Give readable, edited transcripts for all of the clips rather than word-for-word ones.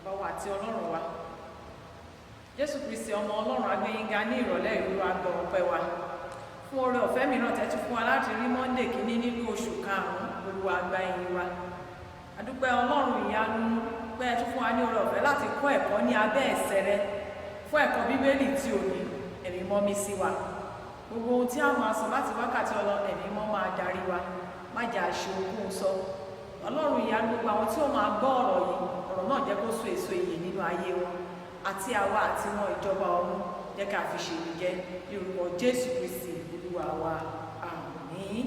bàbá wa àti ọlọ́run wa Jésù Kristi ọmọ ọlọ́run agbẹ́yìnga ní ìrọ̀lẹ́ ìlú agbọ̀ ọpẹ́ wa fún oore ọ̀fẹ́ mìíràn tẹ́tí fún wa láti rí Monday kìíní nínú oṣù karùn-ún Olúwa gba ìyìn wa adúpẹ́ ọlọ́run ìyanu pé ẹ tún fún wa ní oore ọ̀fẹ́ láti kọ́ ẹ̀kọ́ ní abẹ́ ẹsẹ̀ rẹ fún ẹ̀kọ́ bíbélì tí ò ní ẹ̀mí mọ́ mi sí wa gbogbo ohun tí a máa sọ láti wákàtí ọlọ ẹ̀mí mọ́ máa darí wa má jà ṣe ogún sọ ọlọ́run ìyanu gbogbo àwọn tí ó máa gbọ́ ọ̀rọ̀ yìí ọ̀rọ̀ náà jẹ́ kó so èso ìyè nínú ayé wọn àti àwa àti wọn ìjọba ọ̀run jẹ́ ká fi ṣe ìjẹ́ lórúkọ Jésù Kristi Olúwa wa àmín.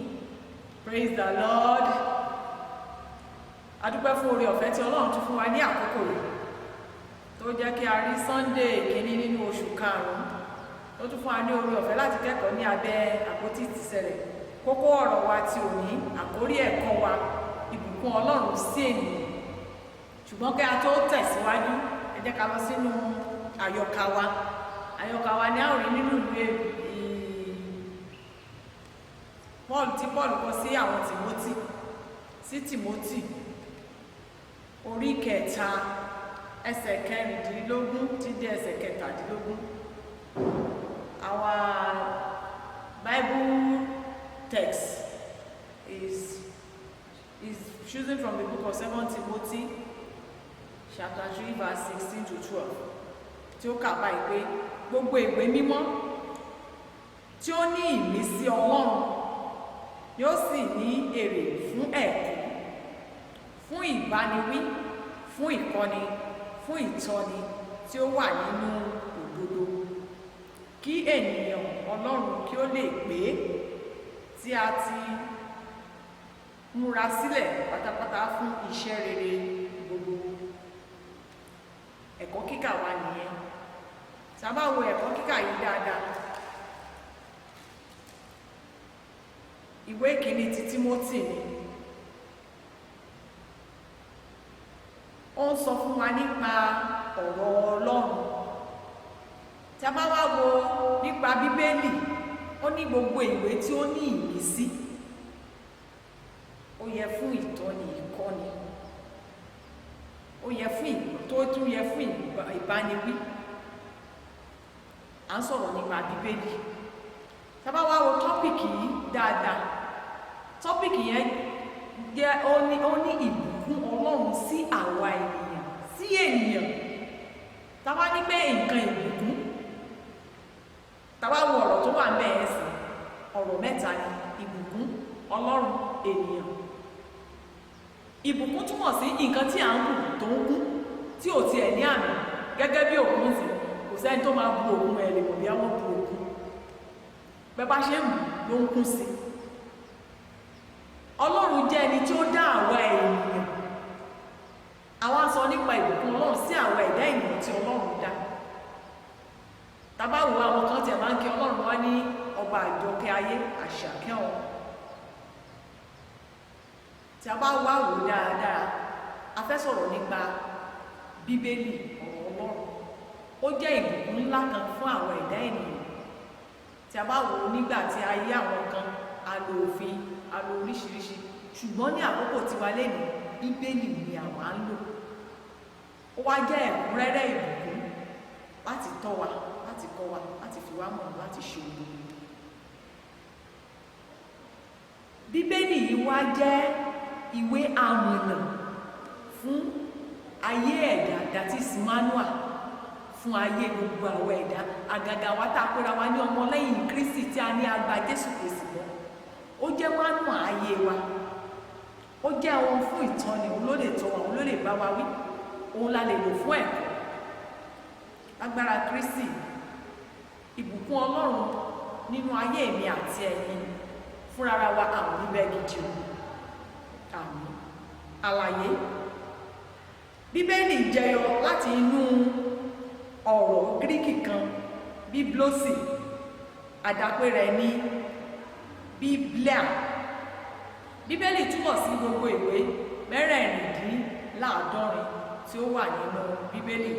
Praise the Lord. Adúpẹ́ fún oore ọ̀fẹ́ tí Ọlọ́run tún fún wa ní àkókò yìí tó jẹ́ kí a rí Sunday kìíní nínú oṣù karùn-ún tó tún fún wa ní oore ọ̀fẹ́ láti kẹ́kọ̀ọ́ ní abẹ́ àpótí ìtìsẹ̀rẹ̀ kókó ọ̀rọ̀ wa tí òní àkórí ẹ̀kọ́ wa ìbùkún Ọlọ́run sí ènìyàn ṣùgbọ́n kí a tó tẹ̀síwájú ẹ jẹ́ ká lọ sínú àyọkà wa ní àwòrán nínú ìwé Paul kọ sí àwọn Timothy orí kẹta ẹsẹ̀ kẹrìndínlógún títí ẹsẹ̀ kẹtàdínlógún. Our Bible text is chosen from the book of 2 Timothy chapter 3 verse 16 to 12 tí ó kà báyìí pé gbogbo ìwé mímọ́ tí ó ní ìmísí Ọlọ́run yóò sì ní èrè fún ẹ̀kọ́ fún ìbániwí fún ìkọ́ni fún ìtọ́ni tí ó wà nínú òdodo kí ènìyàn Ọlọ́run kí ó lè pé tí a ti múra sílẹ̀ pátápátá fún iṣẹ́ rere gbogbo. Ẹ̀kọ́ kíkà wa nìyẹn tá a bá wo ẹ̀kọ́ kíkà yìí dáadáa ìwé kìíní ti Timothy ni ó ń sọ fún wa nípa ọ̀rọ̀ Ọlọ́run tí a bá wá wo nípa Bíbélì ó ní gbogbo ìwé tí ó ní ìmísí ó yẹ fún ìtọ́ni ìkọ́ni ó yẹ fún tó tún yẹ fún ìbániwí à ń sọ̀rọ̀ nípa Bíbélì tí a bá wá wo tọ́pìkì yìí dáadáa tọ́pìkì yẹn jẹ́ ó ní ìbùkún Ọlọ́run sí àwa ènìyàn sí ènìyàn tá a bá ní pé nǹkan ìbùkún tá a bá wo ọ̀rọ̀ tó wà ń bẹ̀ ẹ́ sí ọ̀rọ̀ mẹ́ta ni ìbùkún Ọlọ́run ènìyàn. Ìbùkún túmọ̀ sí nǹkan tí à ń bù tó ń kún tí ò tiẹ̀ ní àmì gẹ́gẹ́ bí òkun sí kò sẹ́ni tó máa bu òkun ẹ̀ lè mọ̀ bí àwọn bu òkun bẹ́ẹ̀ bá ṣe ń bù ló ń kún sí. Ọlọ́run jẹ́ ẹni tí ó dá àwa ènìyàn àwa sọ nípa ìbùkún Ọlọ́run sí àwa ẹ̀dá ènìyàn tí Ọlọ́run dá. Tá bá wo àwọn kan tí ẹ máa ń kí Ọlọ́run wá ní ọba àjọkẹ́ ayé àṣàkẹ́ ọ̀run tí a bá wá wò dáadáa a fẹ́ sọ̀rọ̀ nípa Bíbélì ọ̀rọ̀ Ọlọ́run ó jẹ́ ìbùkún ńlá kan fún àwọn ẹ̀dá ènìyàn tí a bá wò nígbà tí a yí àwọn kan a lo òfin a lo oríṣiríṣi ṣùgbọ́n ní àkókò tiwa lẹ́nu Bíbélì ni àwa ń lò ó wá jẹ́ ẹ̀kúnrẹ́rẹ́ ìbùkún láti tọ́ wa láti kọ́ wa láti fi wá mọ̀ láti ṣe òdodo. Bíbélì yìí wá jẹ́ ìwé amọ̀nà fún ayé ẹ̀dá that is manual fún ayé gbogbo àwọn ẹ̀dá àgàgà wa tá a pera wa ní ọmọlẹ́yìn Kristi tí a ní agba Jésù Kristi lọ ó jẹ́ manual ayé wa ó jẹ́ ohun fún ìtọ́ni òun ló lè tọ́ wa òun ló lè bá wa wí òun la lè lò fún ẹ̀kọ́ agbára Kristi ìbùkún Ọlọ́run nínú ayé mi àti ẹ̀yin fúnra wa àwọn níbẹ̀ gidi o àmì àlàyé Bíbélì jẹyọ láti inú ọ̀rọ̀ Gíríkì kan bíblósì àdàpè rẹ̀ ní bíblíà. Bíbélì túmọ̀ sí gbogbo ìwé mẹ́rẹ̀ẹ̀rìndínláàádọ́rin tí ó wà nínú Bíbélì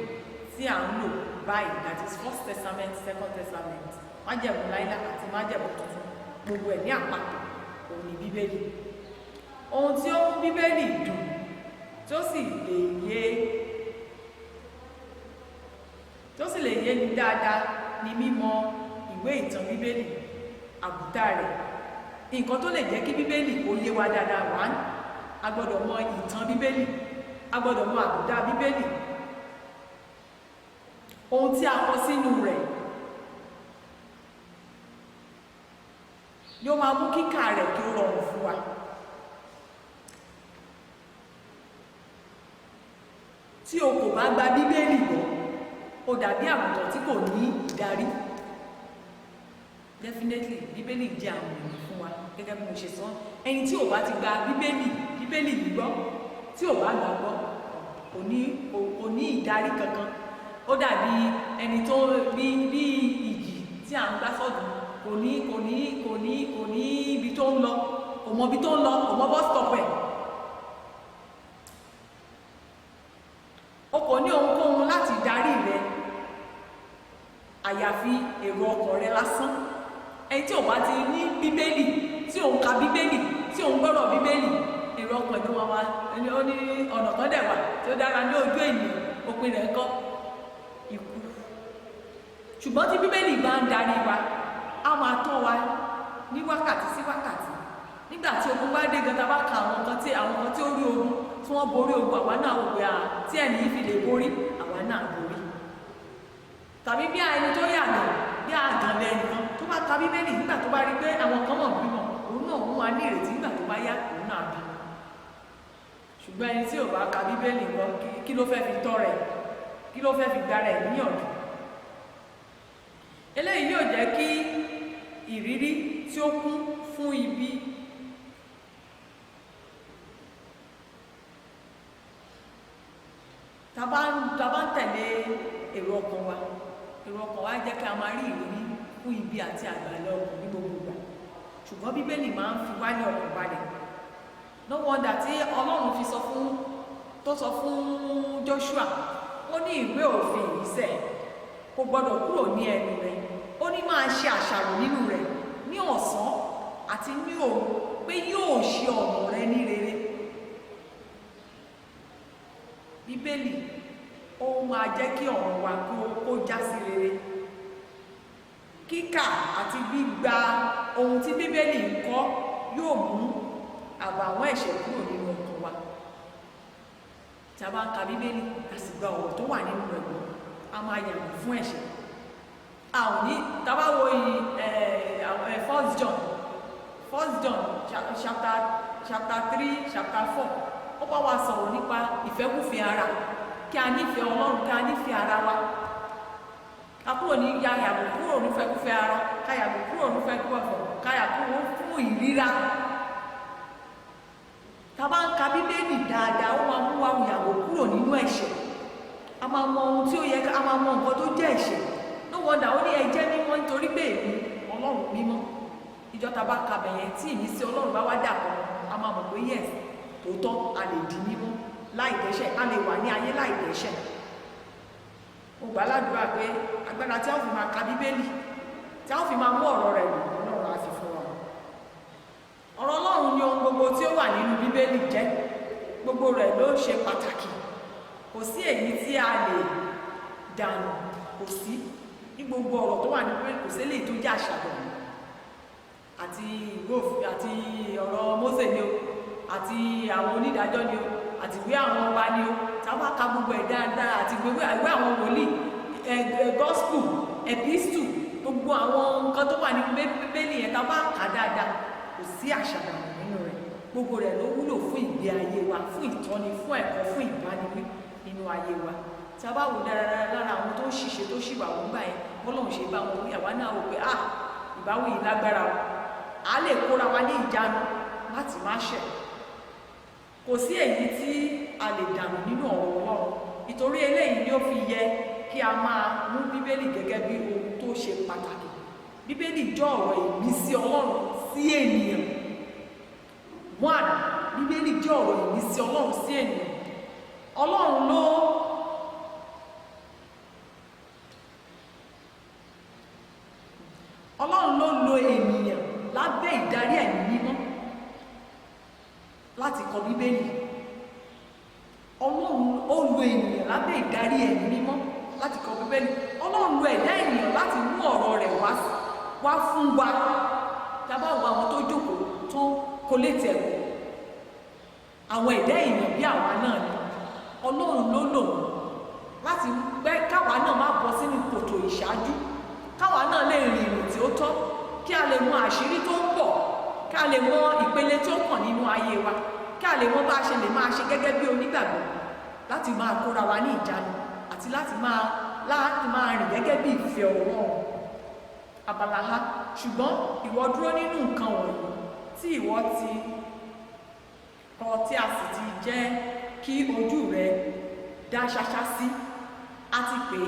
tí à ń lò báyìí that is First Testament, Second Testament, májẹ̀mú láíláí àti májẹ̀mú tuntun gbogbo ẹ̀ ní àpapọ̀ òun ni Bíbélì. Ohun tí ó mú Bíbélì dùn tí ó sì lè yé dáadáa ni mímọ̀ ìwé ìtàn bíbélì, àbùdá rẹ̀. Nǹkan tó lè jẹ́ kí bíbélì kó yé wa dáadáa wá, a gbọ́dọ̀ mọ̀ ìtàn bíbélì, a gbọ́dọ̀ mọ̀ àbùdá bíbélì, ohun tí a kọ sínú rẹ̀ yóò máa mú kíkà rẹ̀ kí ó rọrùn fún wa. Tí o kò bá gba bíbélì gbọ́, ó dàbí àgùntàn tí kò ní ìdarí. Definitely bíbélì jẹ́ àwọn ènìyàn fún wa gẹ́gẹ́ bí mo ṣe sọ. Ẹni tí ò bá ti gba bíbélì yìí gbọ́, tí ò bá gbà gbọ́, kò ní ìdarí kankan. Ó dàbí ẹni tó bí ìjì tí à ń gbá sọ́dún, kò ní ibi tó ń lọ, kò mọ ibi tó ń lọ, kò mọ bus stop ẹ̀. O kò ní ohunkóhun láti darí rẹ àyàfi èrò ọkàn rẹ lásán. Ẹni tí ò bá ti ní bíbélì, tí ò ń ka bíbélì, tí ò ń gbọ́rọ̀ bíbélì, èrò ọkàn ló wá wá. Ó ní ọ̀nà kan dẹ̀ wà tí ó dára ní ojú ènìyàn, òpin rẹ̀ kọ́ ikú. Ṣùgbọ́n tí bíbélì bá ń darí wa, á máa tọ́ wa ní wákàtí sí wákàtí. Nígbà tí ogun bá dé gan, tá bá ka àwọn kan tí ó rí ogun tí wọ́n borí ogun, àwa náà wò pé tí ẹni yìí fi lè borí, àwa náà borí. Tàbí bí ẹni tó yàgàn, bí àgàn lẹ́nìkan tó bá ka bíbélì, nígbà tó bá rí pé àwọn kan mọ̀ bímọ, òun náà wọ́n wá ní ìrètí nígbà tó bá yá, òun náà bí. Ṣùgbọ́n ẹni tí ò bá ka bíbélì lọ, kí ló fẹ́ fi tọ́ rẹ̀, kí ló fẹ́ fi gba rẹ̀ níyànjú? Eléyìí yóò jẹ́ kí ìrírí tí ó kún fún ibi tá bá ń tẹ̀lé èrò ọkàn wa jẹ́ kí a máa rí ìrírí fún ibi àti àgbàlẹ̀ ọkàn ní gbogbo ìgbà. Ṣùgbọ́n bíbélì máa ń fi wá ní ọkàn balẹ̀. No wonder tí Ọlọ́run fi sọ fún Joshua, ó ní ìwé òfin yìí sẹ̀ kò gbọ́dọ̀ kúrò ní ẹnu rẹ̀, ó ní máa ṣe àṣàrò nínú rẹ̀ ní ọ̀sán àti ní òru, pé yóò ṣe ọ̀nà rẹ ní rere. Bíbélì ó máa jẹ́ kí ọ̀rọ̀ wa kó já sí rere. Kíkà àti gbígba ohun tí bíbélì ń kọ́ yóò mú àbàwọ́n ẹ̀ṣẹ̀ kúrò nínú ọkàn wa. Tí a bá ń ka bíbélì, a sì gba ọ̀rọ̀ tó wà nínú rẹ̀ gbọ́, a máa yàgò fún ẹ̀ṣẹ̀. A ò ní tá bá wo 1 John chapter 3 chapter 4, ó bá wa sọ̀rọ̀ nípa ìfẹ́kúfẹ̀ẹ́ ara, kí a nífẹ̀ẹ́ Ọlọ́run, kí a nífẹ̀ẹ́ ara wa. Ká kúrò ní yàgò kúrò ní ìfẹ́kúfẹ̀ẹ́ ara, ká yàgò kúrò ní ìfẹ́kúfẹ̀ẹ́, ká yàgò kúrò fún ìríra. Tá bá ń ka bíbélì dáadáa, ó máa mú wa yàgò kúrò nínú ẹ̀ṣẹ̀. A máa mọ ohun tí ó yẹ, a máa mọ nǹkan tó jẹ́ ẹ̀ṣẹ̀. No wonder ó ní ẹ jẹ́ mímọ́ nítorí pé èmi Ọlọ́run mímọ́. Ìjọ tá bá ka bẹ̀yẹn tí ìmísí Ọlọ́run bá wá dàpọ̀, a máa mọ̀ pé yes, tòótọ́ a lè di mímọ́ láì dẹ́ṣẹ̀, a lè wà ní ayé láì dẹ́ṣẹ̀. Mo gbà ládùúrà pé agbára tí a ó fi máa ka bíbélì, tí a ó fi máa mú ọ̀rọ̀ rẹ̀ lò, Ọlọ́run á fi fún wa. Ọ̀rọ̀ Ọlọ́run ni ohun gbogbo tí ó wà nínú bíbélì jẹ́, gbogbo rẹ̀ ló ṣe pàtàkì. Kò sí èyí tí a lè dànù, kò sí. Ní gbogbo ọ̀rọ̀ tó wà ní bíbélì, kò sí eléyìí tó jẹ́ àṣàbọ̀. Àti ìwé òfin, àti ọ̀rọ̀ Mósè ni o, àti àwọn onídàájọ́ ni o, àti ìwé àwọn ọba ni o. Tá bá ka gbogbo ẹ̀ dáadáa, àti ìwé àwọn wòlíì, gospel, epistle, gbogbo àwọn nǹkan tó wà ní bíbélì yẹn, tá bá kà dáadáa, kò sí àṣàbọ̀ nínú rẹ̀. Gbogbo rẹ̀ ló wúlò fún ìgbé ayé wa, fún ìtọ́ni, fún ẹ̀kọ́, fún ìbániwí nínú ayé wa. Tí a bá wò dáradára lára àwọn tó ń ṣiṣẹ́ tó ṣìwà wọ́n gbà yẹn, bọ́lọ́run ṣe bá wọn wí, àwa náà wò pé ìbáwí yìí lágbára o. A lè kóra wa ní ìjánu láti má ṣẹ̀. Kò sí èyí tí a lè dànù nínú ọ̀rọ̀ Ọlọ́run. Nítorí eléyìí ni ó fi yẹ kí a máa mú bíbélì gẹ́gẹ́ bí ohun tó ṣe pàtàkì. Bíbélì jẹ́ ọ̀rọ̀ ìmísí Ọlọ́run sí ènìyàn. Bíbélì jẹ́ ọ̀rọ̀ ìmísí Ọlọ́run sí ènìyàn. Ọlọ́run ló lo ènìyàn lábẹ́ ìdarí ẹ̀mí mímọ́ láti kọ bíbélì. Ọlọ́run ó lo ènìyàn lábẹ́ ìdarí ẹ̀mí mímọ́ láti kọ bíbélì. Ọlọ́run lo ẹ̀dá ènìyàn láti mú ọ̀rọ̀ rẹ̀ wá fún wa. Tábà wo àwọn tó jókòó tó kó létí ẹ̀kọ́, àwọn ẹ̀dá ènìyàn bí àwa náà ni Ọlọ́run ló lò wọ́n láti pẹ́ káwa náà má bọ́ sínú kòtò ìṣáájú, káwa náà lè rìn ìrìn tí ó tọ́, kí a lè mọ àṣírí tó ń bọ̀, kí a lè mọ ìpele tó kàn nínú ayé wa, kí a lè mọ bá a ṣe lè máa ṣe gẹ́gẹ́ bí onígbàgbọ́, láti máa kóra wa ní ìjánu àti láti máa rìn gẹ́gẹ́ bí ìfẹ́ Ọlọ́run. Abala ha. Ṣùgbọ́n ìwọ dúró nínú nǹkan wọ̀nyí tí ìwọ ti kọ, tí a sì ti jẹ́ kí ojú rẹ dá ṣáṣá sí. A ti pè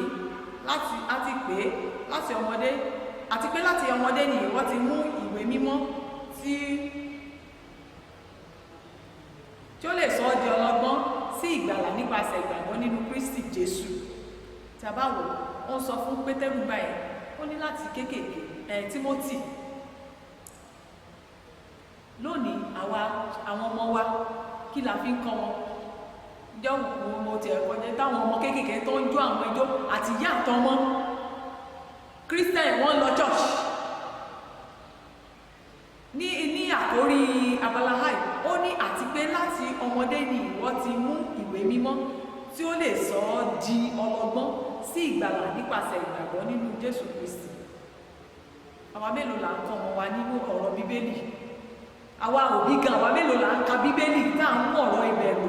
láti ọmọdé ni ìwọ ti mú ìwé mímọ́ tí ó lè sọ ọ́ di ọlọ́gbọ́n sí ìgbàlà nípasẹ̀ ìgbàgbọ́ nínú Kristi Jésù. Tí a bá wò, ó ń sọ fún Pétérù báyìí, ó ní láti kéékèèké Tímótì, lónìí àwọn ọmọ wa kí la fi ń kọ́ wọn? Ìjọ́ mo ti ẹ̀kọ́ jẹ́ táwọn ọmọ kéékèèké tó ń jó àwọn ijó àti ìyá àtọmọ Christian wọ́n lọ church. Ní àkórí abala háì, ó ní àti pé láti ọmọdé ni ìwọ ti mú ìwé mímọ́ tí ó lè sọ ọ́ di ọlọ́gbọ́n sí ìgbàlà nípasẹ̀ ìgbàgbọ́ nínú Jésù Kristi. Àwa mélòó là ń kọ́ ọmọ wa nínú ọ̀rọ̀ Bíbélì? Àwa òbí gan, àwa mélòó là ń ka Bíbélì tá à ń mú ọ̀rọ̀ ìbẹ̀rù?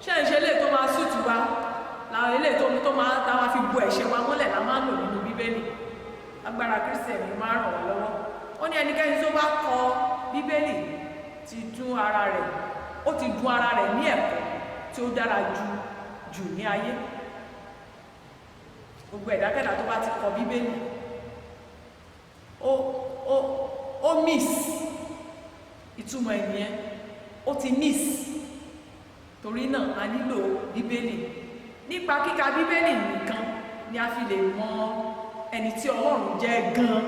Ṣé lè tó máa sútù wa, làwọn ilé tó máa táwa fi bu ẹ̀ṣẹ̀ wa mọ́lẹ̀ la máa ń lò nínú Bíbélì? Agbára Kristi ẹ̀mí máa ràn wá lọ́wọ́. Ó ní ẹnikẹ́ni tó bá kọ Bíbélì ti dún ara rẹ̀ ní ẹ̀kọ́ tí ó dára jù ní ayé. Gbogbo ẹ̀dákẹ́dà tó bá ti kọ Bíbélì ó miss ìtumọ̀ ènìyàn, ó ti miss. Torí náà a nílò Bíbélì. Nípa kíka Bíbélì nìkan ni a fi lè mọ ẹni tí Ọlọ́run jẹ́ gan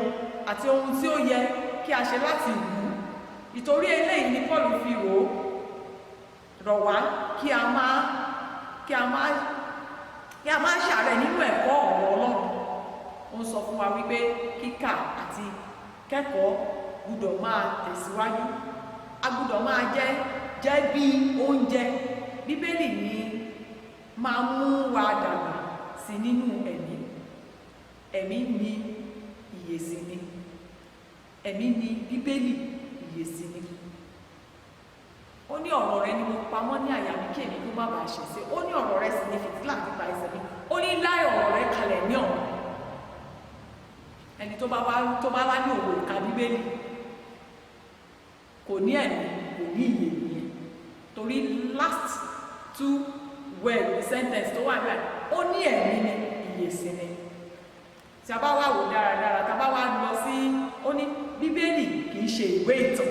àti ohun tí ó yẹ kí a ṣe láti wù ú. Ìtorí eléyìí ni Paul fi rọ̀ wá kí a máa ṣàárẹ̀ nínú ẹ̀kọ́ ọ̀rọ̀ Ọlọ́run. Ó ń sọ fún wa wípé kíkà àti kẹ́kọ̀ọ́ gbọ́dọ̀ máa tẹ̀síwájú. A gbọ́dọ̀ máa jẹ́ bí oúnjẹ. Bíbélì ni máa mú wa dàgbà sí nínú ẹ̀mí. Ẹ̀mí ni ìyè sí ni. Ẹ̀mí ni Bíbélì, ìyè sí ni. Ó ní ọ̀rọ̀ rẹ ni mo pamọ́ ní àyà mi kí èmi kó má bàa ṣèṣe. Ó ní ọ̀rọ̀ rẹ sì ni fìtílà nípa ẹsẹ̀ mi. Ó ní láì ọ̀rọ̀ rẹ kalẹ̀ ní ọ̀run. Ẹni tó bá wá ní òwò ìka Bíbélì kò ní ẹ̀mí, kò ní ìyè nìyẹn. Torí last two word sentence tó wà níbẹ̀, ó ní ẹ̀mí ni, ìyè sí ni. Tí a bá wá wò dáradára, tá a bá wá lọ sí, ó ní Bíbélì kì í ṣe ìwé ìtàn.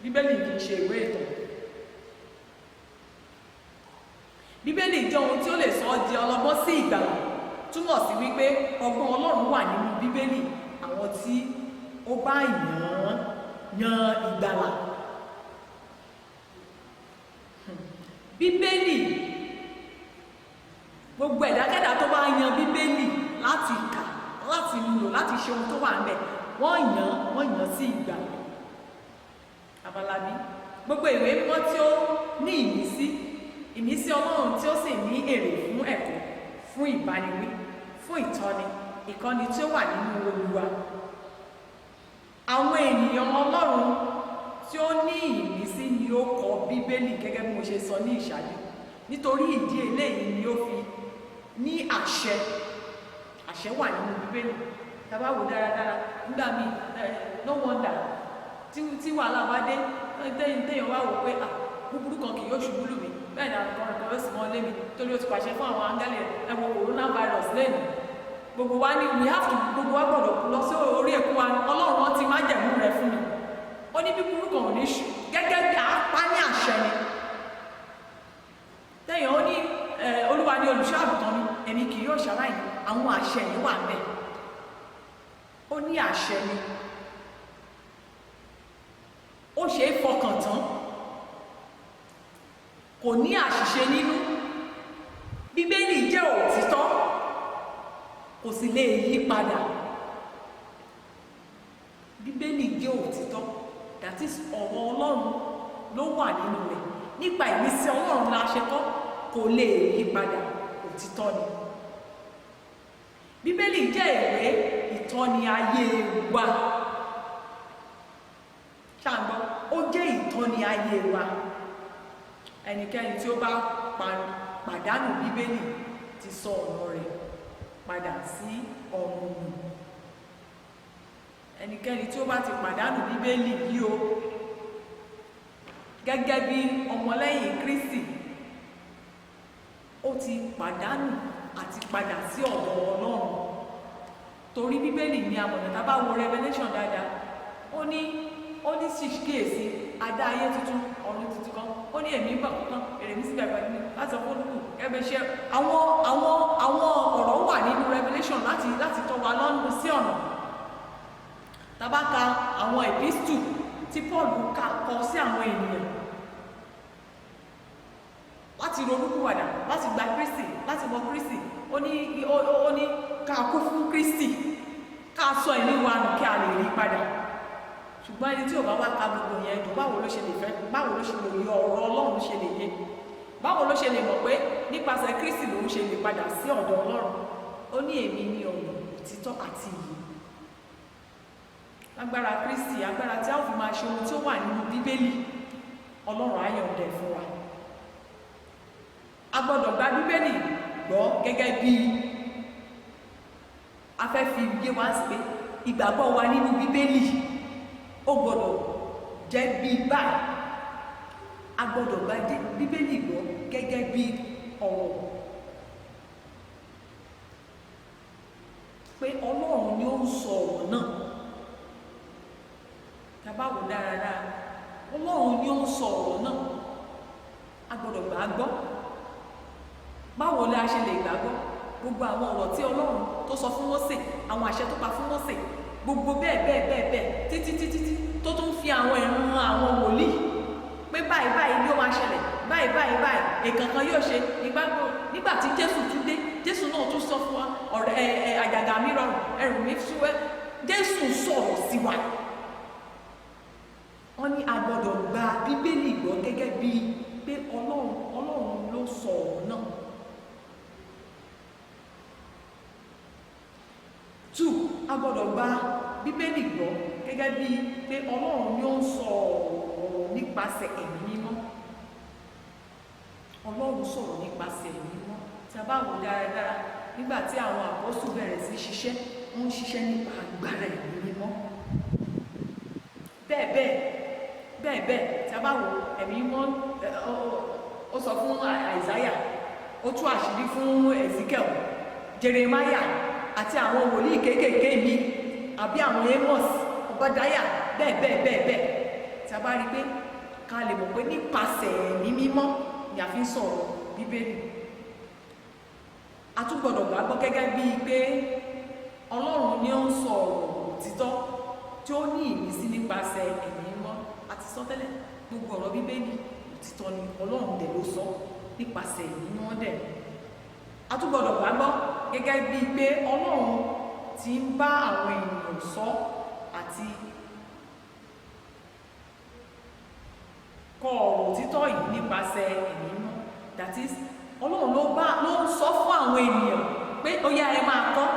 Bíbélì kì í ṣe ìwé ìtàn. Bíbélì jẹ́ ohun tí ó lè sọ ọ́ di ọlọ́gbọ́n sí ìgbàlà. Túmọ̀ sí wípé ọgbọ́n Ọlọ́run wà nínú Bíbélì àwọn tí ó bá yan ìgbàlà. Bíbélì, gbogbo ẹ̀dákẹ́dà tó bá yan Bíbélì láti kà, láti lò, láti ṣe ohun tó wà ń bẹ̀, wọ́n yàn sí ìgbàlà. Abalabi, gbogbo ìwé mímọ́ tí ó ní ìmísí Ọlọ́run tí ó sì ní èrè fún ẹ̀kọ́, fún ìbániwí, fún ìtọ́ni, ìkọ́ni tí ó wà nínú Olúwa. Àwọn ènìyàn Ọlọ́run tí ó ní ìmísí ni ó kọ Bíbélì gẹ́gẹ́ bí mo ṣe sọ ní ìṣáájú. Nítorí ìdí eléyìí ni ó fi ní àṣẹ wà nínú Bíbélì. Tá bá wò dáradára, nígbà míì no wonder tí wàhálà bá dé, téèyàn wá wò pé búburú kan kì yóò ṣubú lù mí, bẹ́ẹ̀ ni àrùn kan yóò sì mọ́ lé mi, torí ó ti pàṣẹ fún àwọn áńgẹ́lì ẹ̀wọ̀n coronavirus lẹ́nu. Gbogbo wa ní gbogbo wa gbọ́dọ̀ lọ sí orí èkó wa. Ọlọ́run wọn ti máa jẹ̀mú rẹ̀ fún mi. Ó ní búburú kan ò ní ṣù, gẹ́gẹ́ bí apá ní àṣẹ ni. Téèyàn ó ní Olúwa ní olùṣọ́ àgùntàn mi, èmi kì yóò ṣaláìní. Àwọn àṣẹ yìí wà ńbẹ̀. Ó ní àṣẹ ni. Ó ṣe é fọkàn tán, kò ní àṣìṣe nínú. Bíbélì jẹ́ òtítọ́. kò sì lè yí padà. Bíbélì jẹ́ òtítọ́, that is ọ̀rọ̀ Ọlọ́run ló wà nínú rẹ̀, nípa ìmísí Ọlọ́run la ṣe kọ́, kò lè yí padà, òtítọ́ ni. Bíbélì jẹ́ ìwé ìtọ́ni ayé wa, ṣàǹgbọ́, ó jẹ́ ìtọ́ni ayé wa. Ẹnikẹ́ni tí ó bá pàdánù Bíbélì ti sọ ọ̀nà rẹ̀ padà sí ọ̀run nù. Ẹnikẹ́ni tí ó bá ti pàdánù Bíbélì yìí o, gẹ́gẹ́ bí ọmọlẹ́yìn Kristi, ó ti pàdánù àti padà sí ọ̀dọ̀ Ọlọ́run. Torí Bíbélì ni amọ̀nà. Tá bá wo Revelation dáadáa, ó ní kíyèsí adá ayé tuntun, ọ̀run tuntun kan, ó ní èmi ń bọ̀ kankan, èrè mi sì bẹ̀rẹ̀ pẹ̀lú mi láti ọkọ̀ olúkù ẹgbẹ́ iṣẹ́. Àwọn ọ̀rọ̀ wà nínú Revelation láti tọ́ wa lọ́nà sí ọ̀nà. Tá bá ka àwọn epistu tí Paul kọ sí àwọn ènìyàn láti ronúpìwàdà, láti gba Kristi, láti mọ Kristi, ó ní ká kú fún Kristi, ká sọ ẹ̀mí wa nù kí a lè rí padà. Ṣùgbọ́n ẹni tí ò bá wá ka gbogbo yẹn dùn, báwo ló ṣe lè fẹ́, báwo ló ṣe lè yọ ọ̀rọ̀ Ọlọ́run ṣe lè yé, báwo ló ṣe lè mọ̀ pé nípasẹ̀ Kristi lòun ṣe lè padà sí ọ̀dọ̀ Ọlọ́run. Ó ní èmi ní ọ̀nà, òtítọ́ àti ìyè. Agbára Kristi, agbára tí a ó fi máa ṣe ohun tí ó wà nínú Bíbélì, Ọlọ́run á yọ̀ǹda fún wa. A gbọ́dọ̀ gba Bíbélì gbọ́ gẹ́gẹ́ bí a fẹ́ fi yé wa sí pé ìgbàgbọ́ wa nínú Bíbélì ó gbọ́dọ̀ jẹ́ bí báyìí. A gbọ́dọ̀ gba Bíbélì gbọ́ gẹ́gẹ́ bí ọ̀rọ̀ pé Ọlọ́run ni ó ń sọ ọ̀rọ̀ náà. Tá bá wò dáradára, Ọlọ́run ni ó ń sọ ọ̀rọ̀ náà. A gbọ́dọ̀ gbà á gbọ́. Báwo la ṣe lè gbàgbọ́? Gbogbo àwọn ọ̀rọ̀ tí Ọlọ́run tó sọ fún Mósè, àwọn àṣẹ tó pa fún Mósè, gbogbo bẹ́ẹ̀ títí tó tún fi àwọn ìran àwọn wòlíì pé báyìí ni ó máa ṣẹlẹ̀, báyìí èkánkan yóò ṣe. Nígbà tí Jésù tún dé, Jésù náà tún sọ fún wa, àjàgà mi rọrùn, ẹrù mi fúyẹ́. Jésù sọ̀rọ̀ sí wa. Wọ́n ní a gbọ́dọ̀ gba Bíbélì gbọ́ gẹ́gẹ́ bí pé Ọlọ́run ló sọ ọ̀rọ̀ náà. 2, a gbọ́dọ̀ gba Bíbélì gbọ́ gẹ́gẹ́ bí pé Ọlọ́run ni ó ń sọ ọ̀rọ̀ nípasẹ̀ ẹ̀mí mímọ́. Ọlọ́run sọ̀rọ̀ nípasẹ̀ ẹ̀mí mímọ́. Tí a bá wò dáradára, nígbà tí àwọn àpọ́sù bẹ̀rẹ̀ sí ṣiṣẹ́, wọ́n ń ṣiṣẹ́ nípa agbára ẹ̀mí mímọ́. Bẹ́ẹ̀ tí a bá wò ẹ̀mí mímọ́, ó sọ fún Àìsáyà, ó tú àṣírí fún Ezekiel, Jeremiah àti àwọn wòlíì kéékèèké mi, àbí àwọn Amos, Obadiah, bẹ́ẹ̀ tí a bá rí pé ká lè mọ̀ pé nípasẹ̀ ẹ̀mí mímọ́ ni a fi ń sọ̀rọ̀ Bíbélì. A tún gbọ́dọ̀ gbàgbọ́ gẹ́gẹ́ bíi pé Ọlọ́run ni ó ń sọ ọ̀rọ̀ òtítọ́ tí ó ní ìmísí nípasẹ̀ ẹ̀mí mímọ́. A ti sọ tẹ́lẹ̀, gbogbo ọ̀rọ̀ Bíbélì òtítọ́ ni, Ọlọ́run dẹ̀ ló sọ nípasẹ̀ ẹ̀mí mímọ́ dẹ̀. A tún gbọ́dọ̀ gbàgbọ́ gẹ́gẹ́ bíi pé Ọlọ́run ti ń bá àwọn ènìyàn sọ àti kọ ọ̀rọ̀ òtítọ́ yìí nípasẹ̀ ẹ̀mí mímọ́. That is, Ọlọ́run ló ń sọ fún àwọn ènìyàn pé ó yá ẹ máa kọ́.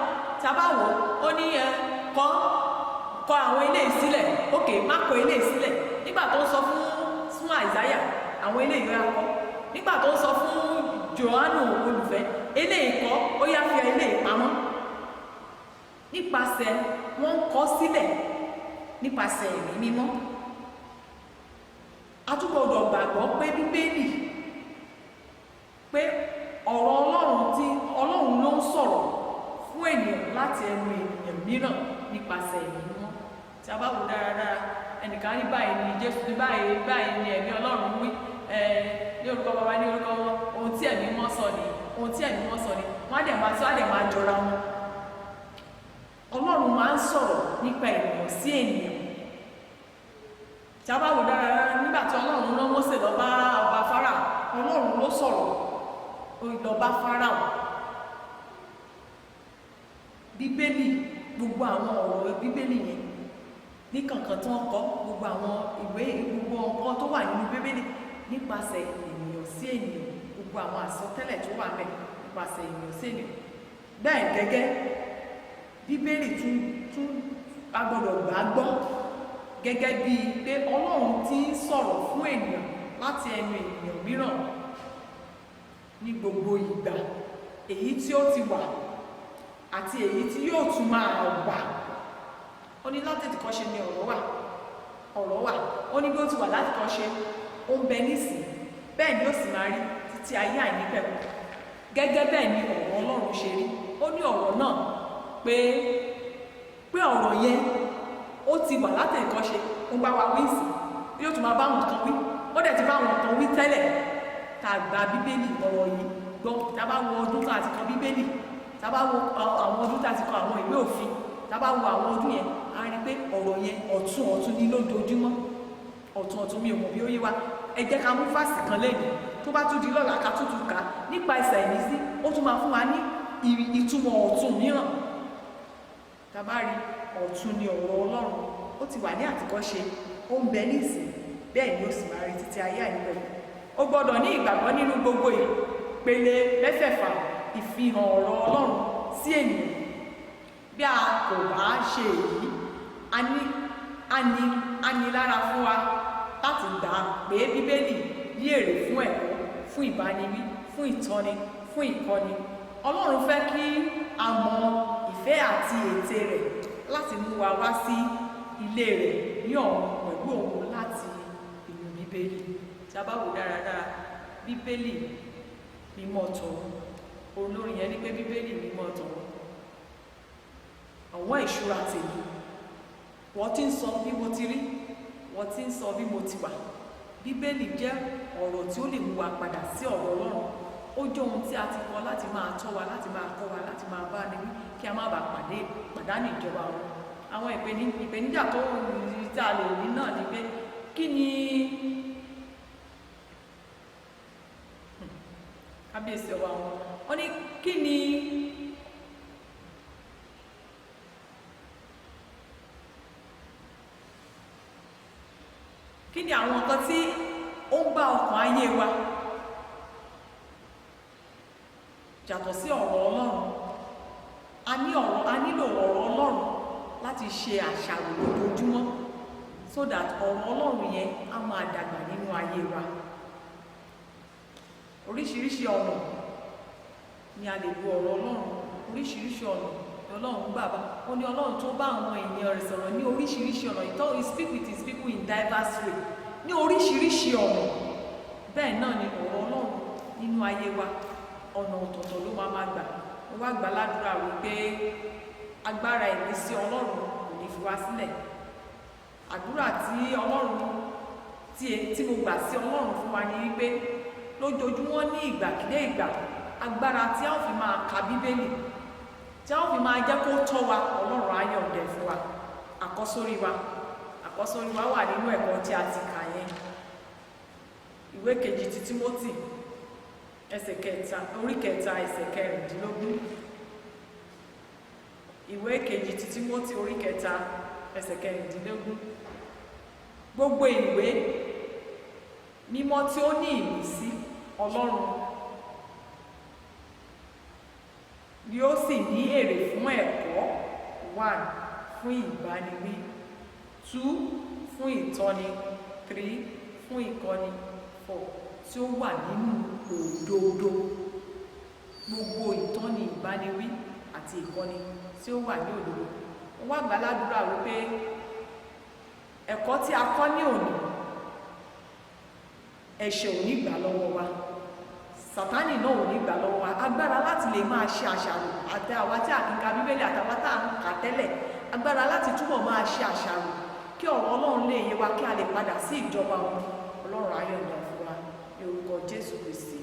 Tí a bá wò ó ní kọ àwọn ilé ìsílẹ̀, ókè má kọ ilé ìsílẹ̀. Nígbà tó ń sọ fún Àìsáyà, àwọn ilé ìwé akọ. Nígbà tó ń sọ fún Jòhánù olùfẹ́, ilé ìkọ́, ó yá fi ilé ìpamọ́. Nípasẹ̀ wọ́n kọ sílẹ̀ nípasẹ̀ ẹ̀mí mímọ́. A tún gbọ́dọ̀ gbàgbọ́ pé Bíbélì, pé ọ̀rọ̀ Ọlọ́run ló ń sọ̀rọ̀ fún ènìyàn láti ẹnu ènìyàn mìíràn nípasẹ̀ ẹ̀mí mímọ́. Tí a bá wò dáradára, ẹnìkan ní báyìí ni Jésù ní báyìí ni ẹ̀mí Ọlọ́run wí, ní orúkọ Baba, ní orúkọ wọn, ohun tí ẹ̀mí mímọ́ sọ ni, ohun tí ẹ̀mí mímọ́ sọ ni, wọ́n á dẹ̀ máa jọra wọn. Ọlọ́run máa ń sọ̀rọ̀ nípa ènìyàn sí ènìyàn. Tí a bá wò dáradára, nígbà tí Ọlọ́run rán Mósè lọ bá ọba Fáráò, Ọlọ́run ló sọ̀rọ̀ lọ bá Fáráò. bíbélì, gbogbo àwọn ọ̀rọ̀ bíbélì yẹn ní kankan tó ń kọ, gbogbo àwọn ìwé, gbogbo nǹkan tó wà nínú bíbélì nípasẹ̀ ènìyàn sí ènìyàn, gbogbo àwọn àsọtẹ́lẹ̀ tó wà ńbẹ̀ nípasẹ̀ ènìyàn sí ènìyàn. Bẹ́ẹ̀ gẹ́gẹ́ bíbélì tún a gbọ́dọ̀ gbàgbọ́ gẹ́gẹ́ bíi pé Ọlọ́run ti ń sọ̀rọ̀ fún ènìyàn láti ẹnu ènìyàn mìíràn ní gbogbo ìgbà, èyí tí ó ti wà àti èyí tí yóò tún máa wà. Ó ní láti tìkọ́ṣe ni ọ̀rọ̀ wà, ó ní bí ó ti wà láti kọ́ṣe, ó ń bẹ nísìn, bẹ́ẹ̀ ni ó sì máa rí títí ayé àìnípẹ̀kun. Gẹ́gẹ́ bẹ́ẹ̀ ni ọ̀rọ̀ Ọlọ́run ṣe rí. Ó ní ọ̀rọ̀ náà pé ọ̀rọ̀ yẹn ó ti wà láti ìkọ́ṣe, ó bá wa wí sí, yóò tún máa bá wọn kan wí, ó dẹ̀ ti bá wọn kan wí tẹ́lẹ̀. Tá a gba bíbélì ọ̀rọ̀ yìí gbọ́, tá a bá wo ọdún tá a ti kọ bíbélì, tá a bá wo àwọn ọdún tá a ti kọ àwọn ìwé òfin, tá a bá wo àwọn ọdún yẹn, a rí pé ọ̀rọ̀ yẹn ọ̀tun ní lójoojúmọ́, ọ̀tun mi ò mọ̀ bí ó yé wa. Ẹ jẹ́ ká mú fásì kan lẹ́yìn, tó bá tún di lọ́la ká tún ká nípa ẹsẹ̀ ìmísí, ó tún máa fún wa ní ìtumọ̀ ọ̀tun mìíràn. Tá a bá rí ọ̀tun ni ọ̀rọ̀ Ọlọ́run, ó ti wà ní àtìkọ́ṣe, ó ń bẹ nísìn, bẹ́ẹ̀ ni ó sì máa rí títí ayé àìnípẹ̀kun. Ó gbọ́dọ̀ ní ìgbàgbọ́ nínú gbogbo ìpele mẹ́fẹ̀ẹ̀fà ìfihàn ọ̀rọ̀ Ọlọ́run sí ènìyàn. Bí a kò bá ṣe èyí, a ní lára fún wa láti gbà pé bíbélì ní èrè fún ẹ̀kọ́, fún ìbániwí, fún ìtọ́ni, fún ìkọ́ni. Ọlọ́run fẹ́ kí a mọ ìfẹ́ àti ète rẹ̀ láti mú wa wá sí ilé rẹ̀ ní ọ̀run pẹ̀lú òun láti inú bíbélì. Tí a bá wò dáradára, bíbélì mímọ́ tọ̀run, olórin yẹn ní pé bíbélì mímọ́ tọ̀run, àwọn ìṣúra tèmi, wọ́n ti ń sọ bí mo ti rí, wọ́n ti ń sọ bí mo ti wà. Bíbélì jẹ́ ọ̀rọ̀ tí ó lè mú wa padà sí ọ̀rọ̀ Ọlọ́run. Ó jẹ́ ohun tí a ti kọ láti máa tọ́ wa, láti máa kọ́ wa, láti máa bá ní wí kí a má bàa pàdánù ìjọba wọn. Àwọn ìpèníjà tó tá a lè ní náà ni pé kí ni kábíyèsí ọba wọn, wọ́n ní kí ni àwọn nǹkan tí ó ń bá ọkàn ayé wa yàtọ̀ sí ọ̀rọ̀ Ọlọ́run. A nílò ọ̀rọ̀ Ọlọ́run láti ṣe àṣàrò lójoojúmọ́, so that ọ̀rọ̀ Ọlọ́run yẹn á máa dàgbà nínú ayé wa. Oríṣiríṣi ọ̀nà ni a lè lo ọ̀rọ̀ Ọlọ́run, oríṣiríṣi ọ̀nà ni Ọlọ́run gbà bá. Ó ní Ọlọ́run tó bá àwọn ènìyàn rẹ̀ sọ̀rọ̀ ní oríṣiríṣi ọ̀nà. He speak with his people in diverse way, ní oríṣiríṣi ọ̀nà. Bẹ́ẹ̀ náà ni ọ̀rọ̀ Ọlọ́run nínú ayé wa, ọ̀nà ọ̀tọ̀ọ̀tọ̀ ló máa gbà. Mo wá gbà ládùúrà wípé agbára ìmísí Ọlọ́run kò ní fi wá sílẹ̀. Àdúrà tí mo gbà sí Ọlọ́run fún wa ni wípé lójoojúmọ́ ní ìgbàkídé ìgbà, agbára tí a ó fi máa ka bíbélì, tí a ó fi máa jẹ́ kó tọ́ wa, Ọlọ́run á yọ̀ǹda fún wa. Àkọ́sórí wa wà nínú ẹ̀kọ́ tí a ti kà yẹn. Ìwé kejì ti Tímótì orí kẹta ẹsẹ̀ kẹrìndínlógún. Ìwé kejì ti Tímótì orí kẹta ẹsẹ̀ kẹrìndínlógún. Gbogbo ìwé mímọ́ tí ó ní ìmísí Ọlọ́run ni ó sì ní èrè fún ẹ̀kọ́, 1 fún ìbániwí, 2 fún ìtọ́ni, 3 fún ìkọ́ni, 4 tí ó wà nínú òdodo. Gbogbo ìtọ́ni, ìbániwí àti ìkọ́ni tí ó wà ní òdodo. Mo wá gbà ládùúrà wípé ẹ̀kọ́ tí a kọ́ ní òní, ẹ̀ṣẹ̀ ò ní gbà lọ́wọ́ wa, Sátánì náà ò ní gbà lọ́wọ́ wa. Agbára láti lè máa ṣe àṣàrò, àti àwa tí a kì í ka bíbélì àtàwa tá à ń kà tẹ́lẹ̀, agbára láti túbọ̀ máa ṣe àṣàrò kí ọ̀rọ̀ Ọlọ́run lè yé wa, kí a lè padà sí ìjọba wọn. Ọlọ́run á yọ̀ǹda fún wa ní orúkọ Jésù Kristi.